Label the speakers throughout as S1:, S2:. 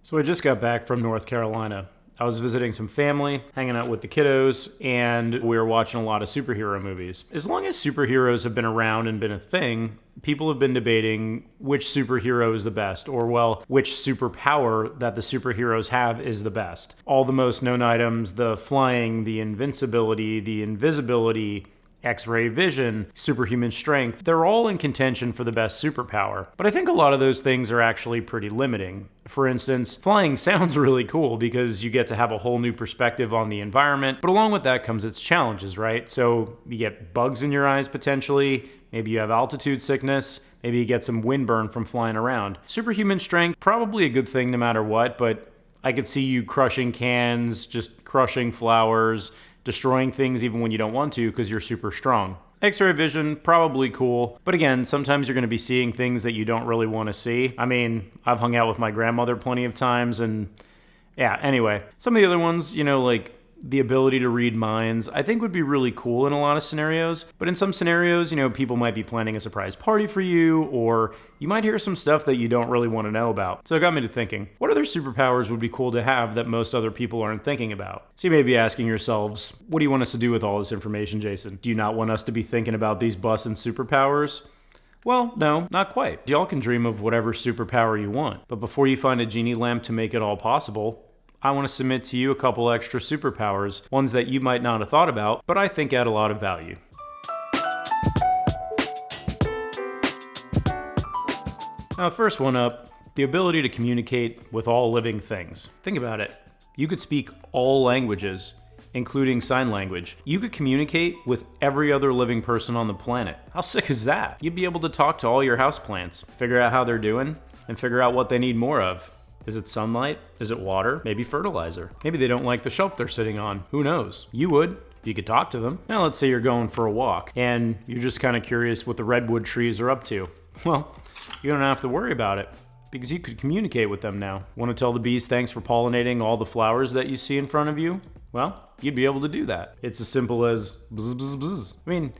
S1: So I just got back from North Carolina. I was visiting some family, hanging out with the kiddos, and we were watching a lot of superhero movies. As long as superheroes have been around and been a thing, people have been debating which superhero is the best, or well, which superpower that the superheroes have is the best. All the most known items, the flying, the invincibility, the invisibility, X-ray vision, superhuman strength, they're all in contention for the best superpower. But I think a lot of those things are actually pretty limiting. For instance, flying sounds really cool because you get to have a whole new perspective on the environment, but along with that comes its challenges, right? So you get bugs in your eyes potentially, maybe you have altitude sickness, maybe you get some windburn from flying around. Superhuman strength, probably a good thing no matter what, but I could see you crushing cans, just crushing flowers, destroying things even when you don't want to because you're super strong. X-ray vision, probably cool. But again, sometimes you're going to be seeing things that you don't really want to see. I mean, I've hung out with my grandmother plenty of times and yeah, anyway. Some of the other ones, like the ability to read minds, I think would be really cool in a lot of scenarios. But in some scenarios, people might be planning a surprise party for you, or you might hear some stuff that you don't really want to know about. So it got me to thinking, what other superpowers would be cool to have that most other people aren't thinking about? So you may be asking yourselves, what do you want us to do with all this information, Jason? Do you not want us to be thinking about these bussin' superpowers? Well, no, not quite. Y'all can dream of whatever superpower you want. But before you find a genie lamp to make it all possible, I want to submit to you a couple extra superpowers, ones that you might not have thought about, but I think add a lot of value. Now, the first one up, the ability to communicate with all living things. Think about it. You could speak all languages, including sign language. You could communicate with every other living person on the planet. How sick is that? You'd be able to talk to all your houseplants, figure out how they're doing, and figure out what they need more of. Is it sunlight? Is it water? Maybe fertilizer. Maybe they don't like the shelf they're sitting on. Who knows? You would, if you could talk to them. Now let's say you're going for a walk, and you're just kind of curious what the redwood trees are up to. Well, you don't have to worry about it, because you could communicate with them now. Want to tell the bees thanks for pollinating all the flowers that you see in front of you? Well, you'd be able to do that. It's as simple as bzz, bzz, bzz. I mean,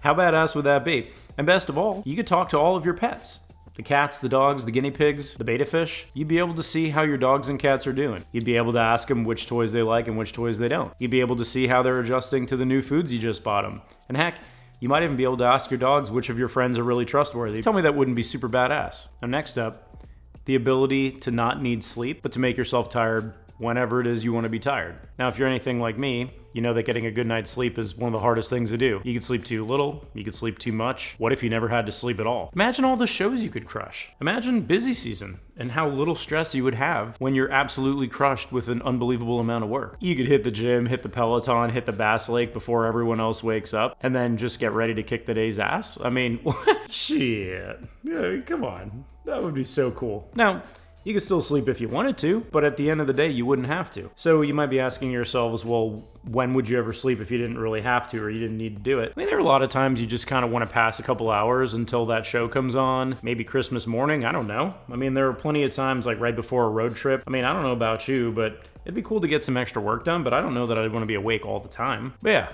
S1: how badass would that be? And best of all, you could talk to all of your pets. The cats, the dogs, the guinea pigs, the betta fish. You'd be able to see how your dogs and cats are doing. You'd be able to ask them which toys they like and which toys they don't. You'd be able to see how they're adjusting to the new foods you just bought them. And heck, you might even be able to ask your dogs which of your friends are really trustworthy. Tell me that wouldn't be super badass. Now next up, the ability to not need sleep, but to make yourself tired whenever it is you want to be tired. Now, if you're anything like me, you know that getting a good night's sleep is one of the hardest things to do. You could sleep too little, you could sleep too much. What if you never had to sleep at all? Imagine all the shows you could crush. Imagine busy season and how little stress you would have when you're absolutely crushed with an unbelievable amount of work. You could hit the gym, hit the Peloton, hit the Bass Lake before everyone else wakes up, and then just get ready to kick the day's ass. I mean, shit. Yeah, come on. That would be so cool. Now, you could still sleep if you wanted to, but at the end of the day, you wouldn't have to. So you might be asking yourselves, well, when would you ever sleep if you didn't really have to or you didn't need to do it? I mean, there are a lot of times you just kind of want to pass a couple hours until that show comes on. Maybe Christmas morning, I don't know. I mean, there are plenty of times like right before a road trip. I mean, I don't know about you, but it'd be cool to get some extra work done, but I don't know that I'd want to be awake all the time. But yeah,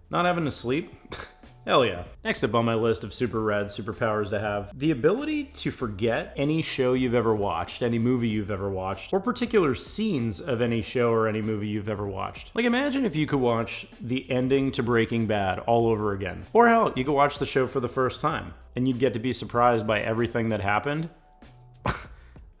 S1: not having to sleep. Hell yeah. Next up on my list of super rad superpowers to have, the ability to forget any show you've ever watched, any movie you've ever watched, or particular scenes of any show or any movie you've ever watched. Like imagine if you could watch the ending to Breaking Bad all over again. Or hell, you could watch the show for the first time, and you'd get to be surprised by everything that happened.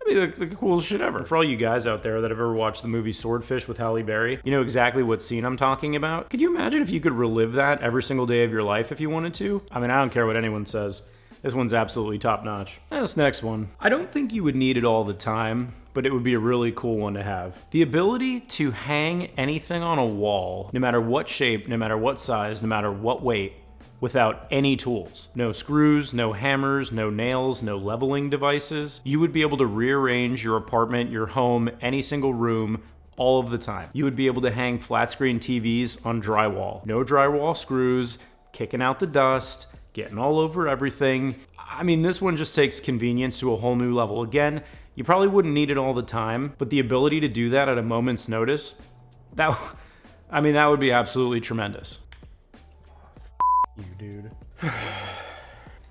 S1: That'd be the coolest shit ever. For all you guys out there that have ever watched the movie Swordfish with Halle Berry, you know exactly what scene I'm talking about. Could you imagine if you could relive that every single day of your life if you wanted to? I mean, I don't care what anyone says. This one's absolutely top notch. And this next one, I don't think you would need it all the time, but it would be a really cool one to have. The ability to hang anything on a wall, no matter what shape, no matter what size, no matter what weight, without any tools. No screws, no hammers, no nails, no leveling devices. You would be able to rearrange your apartment, your home, any single room, all of the time. You would be able to hang flat screen TVs on drywall. No drywall screws, kicking out the dust, getting all over everything. I mean, this one just takes convenience to a whole new level. Again, you probably wouldn't need it all the time, but the ability to do that at a moment's notice, that would be absolutely tremendous. You, dude.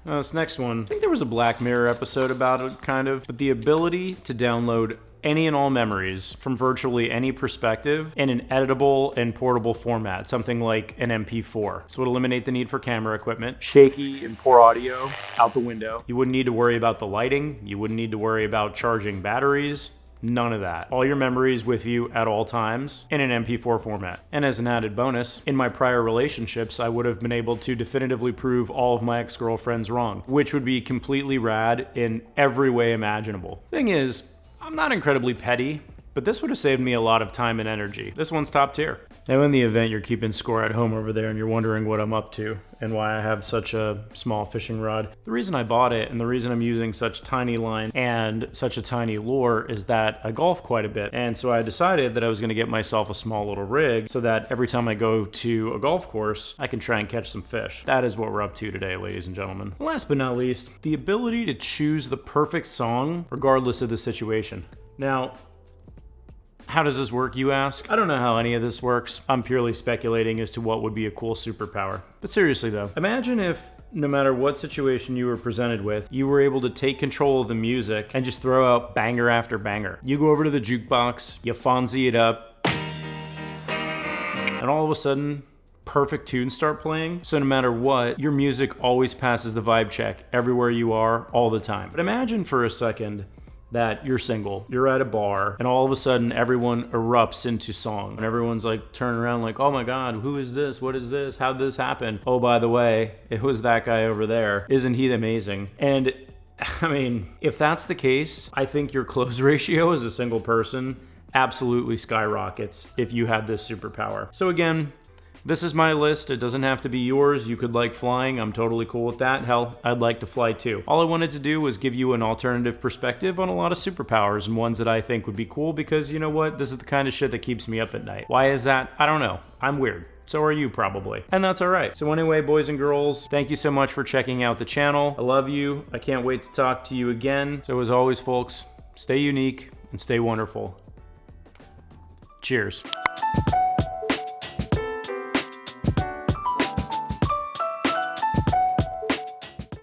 S1: This next one, I think there was a Black Mirror episode about it, kind of, but the ability to download any and all memories from virtually any perspective in an editable and portable format, something like an MP4. This would eliminate the need for camera equipment, shaky and poor audio out the window. You wouldn't need to worry about the lighting. You wouldn't need to worry about charging batteries. None of that. All your memories with you at all times in an MP4 format. And as an added bonus, in my prior relationships, I would have been able to definitively prove all of my ex-girlfriends wrong, which would be completely rad in every way imaginable. Thing is, I'm not incredibly petty, but this would have saved me a lot of time and energy. This one's top tier. Now in the event you're keeping score at home over there and you're wondering what I'm up to and why I have such a small fishing rod, the reason I bought it and the reason I'm using such tiny line and such a tiny lure is that I golf quite a bit. And so I decided that I was gonna get myself a small little rig so that every time I go to a golf course, I can try and catch some fish. That is what we're up to today, ladies and gentlemen. Last but not least, the ability to choose the perfect song regardless of the situation. Now, how does this work, you ask? I don't know how any of this works. I'm purely speculating as to what would be a cool superpower. But seriously though, imagine if no matter what situation you were presented with, you were able to take control of the music and just throw out banger after banger. You go over to the jukebox, you Fonzie it up, and all of a sudden, perfect tunes start playing. So no matter what, your music always passes the vibe check everywhere you are, all the time. But imagine for a second that you're single, you're at a bar, and all of a sudden everyone erupts into song. And everyone's like turning around like, oh my God, who is this? What is this? How'd this happen? Oh, by the way, it was that guy over there. Isn't he amazing? And I mean, if that's the case, I think your close ratio as a single person absolutely skyrockets if you had this superpower. So again, this is my list. It doesn't have to be yours. You could like flying. I'm totally cool with that. Hell, I'd like to fly too. All I wanted to do was give you an alternative perspective on a lot of superpowers and ones that I think would be cool because you know what? This is the kind of shit that keeps me up at night. Why is that? I don't know. I'm weird. So are you probably. And that's all right. So anyway, boys and girls, thank you so much for checking out the channel. I love you. I can't wait to talk to you again. So as always, folks, stay unique and stay wonderful. Cheers.